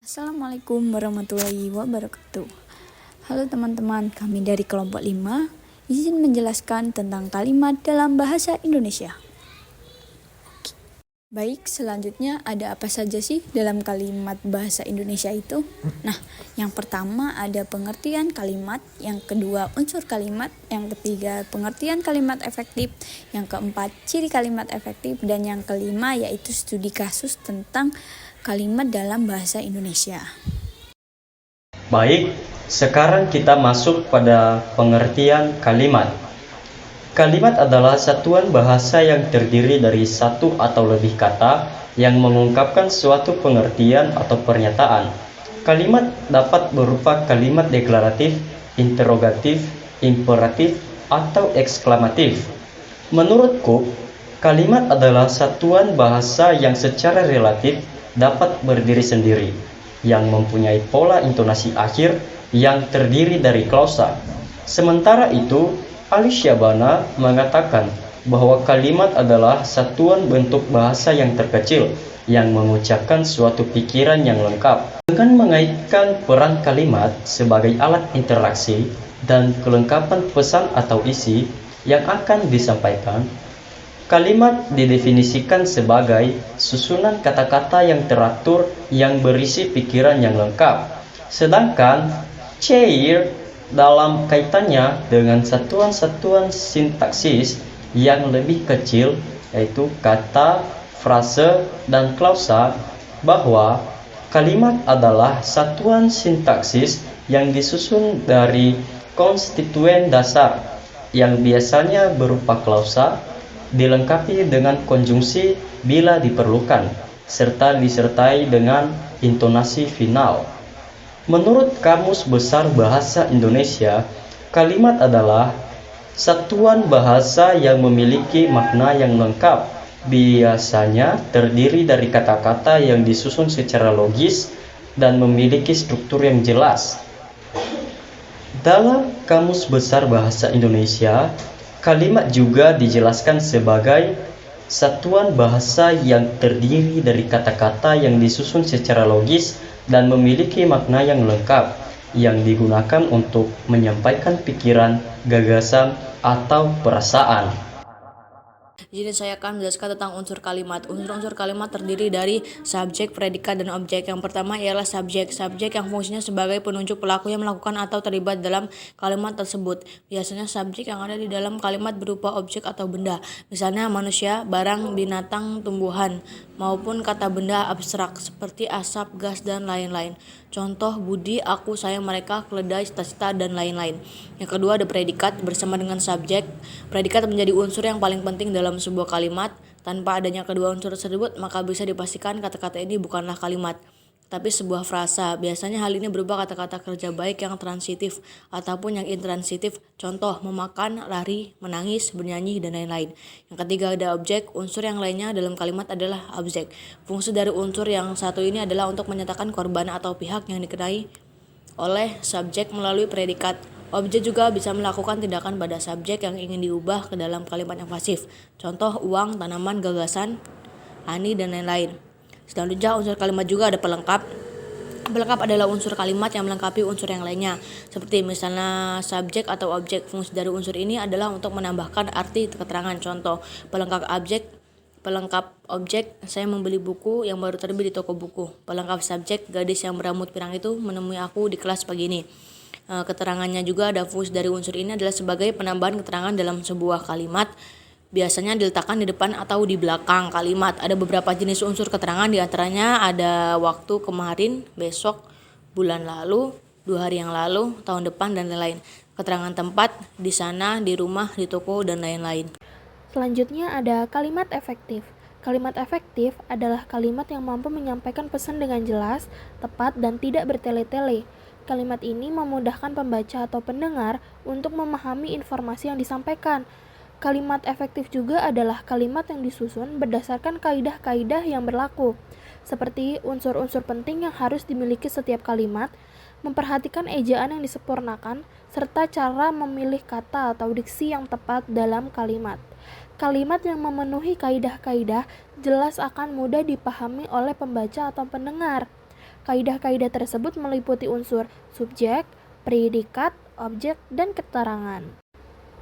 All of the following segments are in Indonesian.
Assalamualaikum warahmatullahi wabarakatuh. Halo teman-teman, kami dari kelompok 5 izin menjelaskan tentang kalimat dalam bahasa Indonesia. Baik, selanjutnya ada apa saja sih dalam kalimat bahasa Indonesia itu? Nah, yang pertama ada pengertian kalimat, yang kedua unsur kalimat, yang ketiga pengertian kalimat efektif, yang keempat ciri kalimat efektif, dan yang kelima yaitu studi kasus tentang kalimat dalam bahasa Indonesia. Baik, sekarang kita masuk pada pengertian kalimat. Kalimat adalah satuan bahasa yang terdiri dari satu atau lebih kata yang mengungkapkan suatu pengertian atau pernyataan. Kalimat dapat berupa kalimat deklaratif, interrogatif, imperatif, atau eksklamatif. Menurut Cook, kalimat adalah satuan bahasa yang secara relatif dapat berdiri sendiri, yang mempunyai pola intonasi akhir yang terdiri dari klausa. Sementara itu, Alicia Bana mengatakan bahwa kalimat adalah satuan bentuk bahasa yang terkecil yang mengucapkan suatu pikiran yang lengkap. Dengan mengaitkan peran kalimat sebagai alat interaksi dan kelengkapan pesan atau isi yang akan disampaikan, kalimat didefinisikan sebagai susunan kata-kata yang teratur yang berisi pikiran yang lengkap. Sedangkan chair dalam kaitannya dengan satuan-satuan sintaksis yang lebih kecil, yaitu kata, frase, dan klausa, bahwa kalimat adalah satuan sintaksis yang disusun dari konstituen dasar yang biasanya berupa klausa, dilengkapi dengan konjungsi bila diperlukan, serta disertai dengan intonasi final. Menurut Kamus Besar Bahasa Indonesia, kalimat adalah satuan bahasa yang memiliki makna yang lengkap, biasanya terdiri dari kata-kata yang disusun secara logis dan memiliki struktur yang jelas. Dalam Kamus Besar Bahasa Indonesia, kalimat juga dijelaskan sebagai satuan bahasa yang terdiri dari kata-kata yang disusun secara logis dan memiliki makna yang lengkap, yang digunakan untuk menyampaikan pikiran, gagasan, atau perasaan. Jadi saya akan menjelaskan tentang unsur kalimat. Unsur-unsur kalimat terdiri dari subjek, predikat, dan objek. Yang pertama ialah subjek. Subjek yang fungsinya sebagai penunjuk pelaku yang melakukan atau terlibat dalam kalimat tersebut. Biasanya subjek yang ada di dalam kalimat berupa objek atau benda. Misalnya manusia, barang, binatang, tumbuhan, maupun kata benda abstrak seperti asap, gas, dan lain-lain. Contoh Budi, aku, saya, mereka, keledai, cita-cita, dan lain-lain. Yang kedua ada predikat bersama dengan subjek. Predikat menjadi unsur yang paling penting dalam sebuah kalimat. Tanpa adanya kedua unsur tersebut, maka bisa dipastikan kata-kata ini bukanlah kalimat, tapi sebuah frasa. Biasanya hal ini berupa kata-kata kerja baik yang transitif ataupun yang intransitif. Contoh, memakan, lari, menangis, bernyanyi, dan lain-lain. Yang ketiga ada objek. Unsur yang lainnya dalam kalimat adalah objek. Fungsi dari unsur yang satu ini adalah untuk menyatakan korban atau pihak yang dikenai oleh subjek melalui predikat. Objek juga bisa melakukan tindakan pada subjek yang ingin diubah ke dalam kalimat yang pasif. Contoh, uang, tanaman, gagasan, ani, dan lain-lain. Selanjutnya unsur kalimat juga ada pelengkap. Pelengkap adalah unsur kalimat yang melengkapi unsur yang lainnya. Seperti misalnya subjek atau objek. Fungsi dari unsur ini adalah untuk menambahkan arti keterangan. Contoh, pelengkap objek, saya membeli buku yang baru terbit di toko buku. Pelengkap subjek, gadis yang berambut pirang itu menemui aku di kelas pagi ini. Keterangannya juga ada. Fungsi dari unsur ini adalah sebagai penambahan keterangan dalam sebuah kalimat. Biasanya diletakkan di depan atau di belakang kalimat. Ada beberapa jenis unsur keterangan, diantaranya ada waktu, kemarin, besok, bulan lalu, 2 hari yang lalu, tahun depan, dan lain-lain. Keterangan tempat, di sana, di rumah, di toko, dan lain-lain. Selanjutnya ada kalimat efektif. Kalimat efektif adalah kalimat yang mampu menyampaikan pesan dengan jelas, tepat, dan tidak bertele-tele. Kalimat ini memudahkan pembaca atau pendengar untuk memahami informasi yang disampaikan. Kalimat efektif juga adalah kalimat yang disusun berdasarkan kaidah-kaidah yang berlaku, seperti unsur-unsur penting yang harus dimiliki setiap kalimat, memperhatikan ejaan yang disempurnakan, serta cara memilih kata atau diksi yang tepat dalam kalimat. Kalimat yang memenuhi kaidah-kaidah jelas akan mudah dipahami oleh pembaca atau pendengar. Kaidah-kaidah tersebut meliputi unsur subjek, predikat, objek, dan keterangan.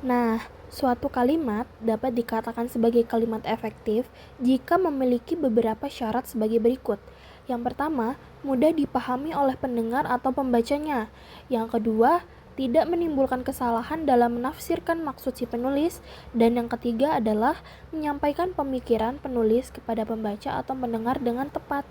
Nah, suatu kalimat dapat dikatakan sebagai kalimat efektif jika memiliki beberapa syarat sebagai berikut. Yang pertama, mudah dipahami oleh pendengar atau pembacanya. Yang kedua, tidak menimbulkan kesalahan dalam menafsirkan maksud si penulis. Dan yang ketiga adalah menyampaikan pemikiran penulis kepada pembaca atau pendengar dengan tepat.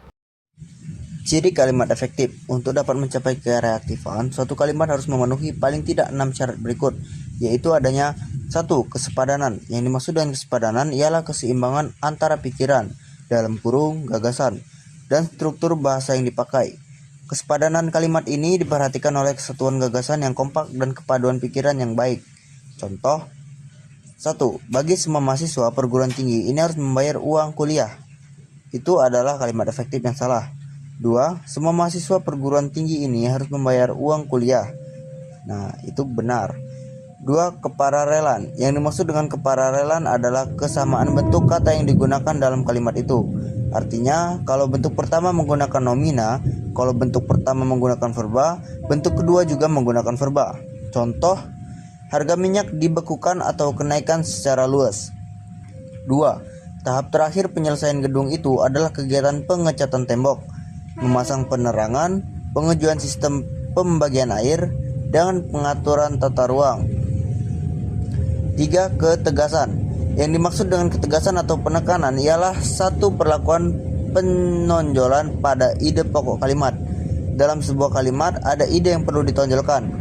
Ciri kalimat efektif. Untuk dapat mencapai kereaktifan, suatu kalimat harus memenuhi paling tidak 6 syarat berikut, yaitu adanya 1. Kesepadanan. Yang dimaksud dengan kesepadanan ialah keseimbangan antara pikiran, dalam kurung, gagasan, dan struktur bahasa yang dipakai. Kesepadanan kalimat ini diperhatikan oleh kesatuan gagasan yang kompak dan kepaduan pikiran yang baik. Contoh, 1. Bagi semua mahasiswa perguruan tinggi ini harus membayar uang kuliah. Itu adalah kalimat efektif yang salah. 2. Semua mahasiswa perguruan tinggi ini harus membayar uang kuliah. Nah, itu benar. 2. Kepararelan. Yang dimaksud dengan kepararelan adalah kesamaan bentuk kata yang digunakan dalam kalimat itu. Artinya, kalau bentuk pertama menggunakan nomina, kalau bentuk pertama menggunakan verba, bentuk kedua juga menggunakan verba. Contoh, harga minyak dibekukan atau kenaikan secara luas. 2. Tahap terakhir penyelesaian gedung itu adalah kegiatan pengecatan tembok, memasang penerangan, pengejuan sistem pembagian air, dan pengaturan tata ruang. 3. Ketegasan. Yang dimaksud dengan ketegasan atau penekanan ialah satu perlakuan penonjolan pada ide pokok kalimat. Dalam sebuah kalimat ada ide yang perlu ditonjolkan.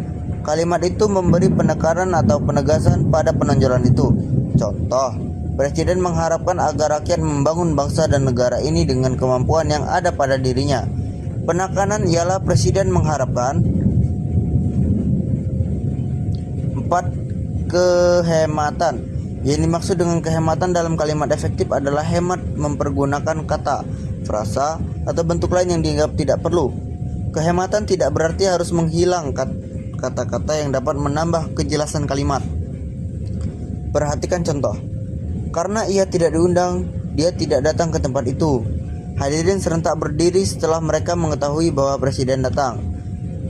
Kalimat itu memberi penekanan atau penegasan pada penonjolan itu. Contoh, Presiden mengharapkan agar rakyat membangun bangsa dan negara ini dengan kemampuan yang ada pada dirinya. Penekanan ialah Presiden mengharapkan. 4. Kehematan. Yang dimaksud dengan kehematan dalam kalimat efektif adalah hemat mempergunakan kata, frasa, atau bentuk lain yang dianggap tidak perlu. Kehematan tidak berarti harus menghilang kata-kata yang dapat menambah kejelasan kalimat. Perhatikan contoh. Karena ia tidak diundang, dia tidak datang ke tempat itu. Hadirin serentak berdiri setelah mereka mengetahui bahwa Presiden datang.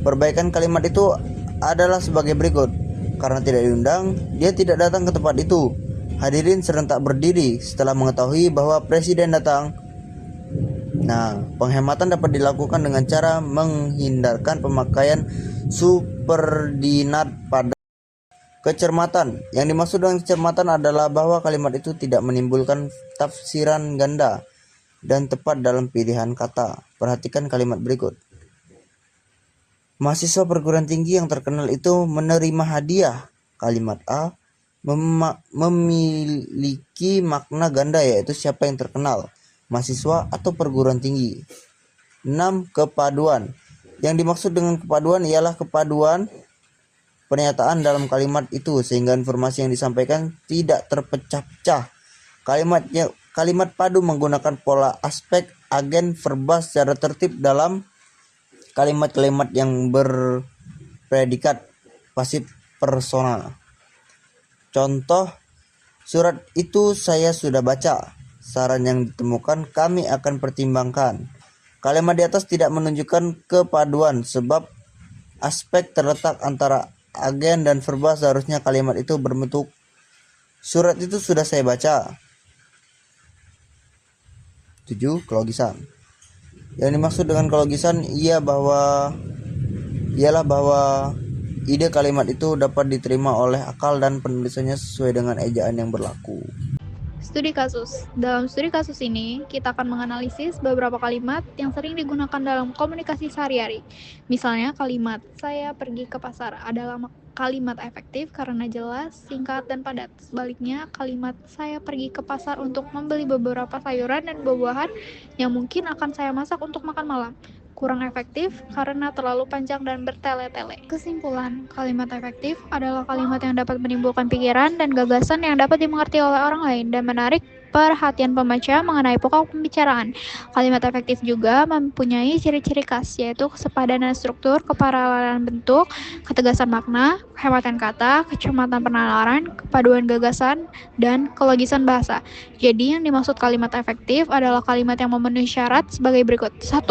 Perbaikan kalimat itu adalah sebagai berikut. Karena tidak diundang, dia tidak datang ke tempat itu. Hadirin serentak berdiri setelah mengetahui bahwa Presiden datang. Nah, penghematan dapat dilakukan dengan cara menghindarkan pemakaian subordinat pada kecermatan. Yang dimaksud dengan kecermatan adalah bahwa kalimat itu tidak menimbulkan tafsiran ganda dan tepat dalam pilihan kata. Perhatikan kalimat berikut. Mahasiswa perguruan tinggi yang terkenal itu menerima hadiah. Kalimat A memiliki makna ganda, yaitu siapa yang terkenal, mahasiswa atau perguruan tinggi. 6. Kepaduan. Yang dimaksud dengan kepaduan ialah kepaduan pernyataan dalam kalimat itu sehingga informasi yang disampaikan tidak terpecah-pecah. Kalimat padu menggunakan pola aspek, agen, verba secara tertib dalam kalimat-kalimat yang berpredikat pasif personal. Contoh, surat itu saya sudah baca. Saran yang ditemukan kami akan pertimbangkan. Kalimat di atas tidak menunjukkan kepaduan sebab aspek terletak antara agen dan verba. Seharusnya kalimat itu berbentuk surat itu sudah saya baca. 7. Kelogisan. Yang dimaksud dengan kelogisan ialah bahwa ide kalimat itu dapat diterima oleh akal dan penulisannya sesuai dengan ejaan yang berlaku. Studi kasus. Dalam studi kasus ini, kita akan menganalisis beberapa kalimat yang sering digunakan dalam komunikasi sehari-hari. Misalnya kalimat, saya pergi ke pasar adalah kalimat efektif karena jelas, singkat, dan padat. Sebaliknya, kalimat saya pergi ke pasar untuk membeli beberapa sayuran dan buah-buahan yang mungkin akan saya masak untuk makan malam. Kurang efektif karena terlalu panjang dan bertele-tele. Kesimpulan, kalimat efektif adalah kalimat yang dapat menimbulkan pikiran dan gagasan yang dapat dimengerti oleh orang lain dan menarik perhatian pembaca mengenai pokok pembicaraan. Kalimat efektif juga mempunyai ciri-ciri khas, yaitu kesepadanan struktur, keparalelan bentuk, ketegasan makna, kehematan kata, kecermatan penalaran, kepaduan gagasan, dan kelogisan bahasa. Jadi yang dimaksud kalimat efektif adalah kalimat yang memenuhi syarat sebagai berikut. 1.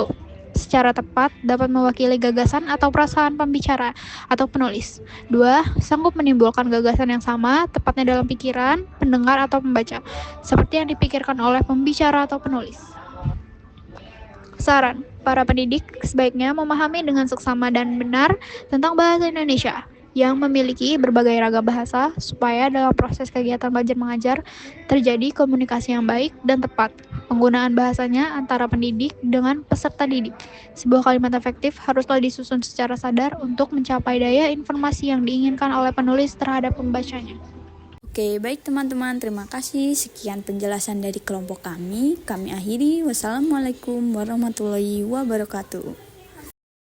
secara tepat dapat mewakili gagasan atau perasaan pembicara atau penulis. 2. Sanggup menimbulkan gagasan yang sama, tepatnya dalam pikiran, pendengar atau pembaca, seperti yang dipikirkan oleh pembicara atau penulis. Saran, para pendidik sebaiknya memahami dengan seksama dan benar tentang bahasa Indonesia yang memiliki berbagai ragam bahasa supaya dalam proses kegiatan belajar mengajar terjadi komunikasi yang baik dan tepat. Penggunaan bahasanya antara pendidik dengan peserta didik. Sebuah kalimat efektif haruslah disusun secara sadar untuk mencapai daya informasi yang diinginkan oleh penulis terhadap pembacanya. Oke, baik teman-teman, terima kasih. Sekian penjelasan dari kelompok kami. Kami akhiri. Wassalamualaikum warahmatullahi wabarakatuh.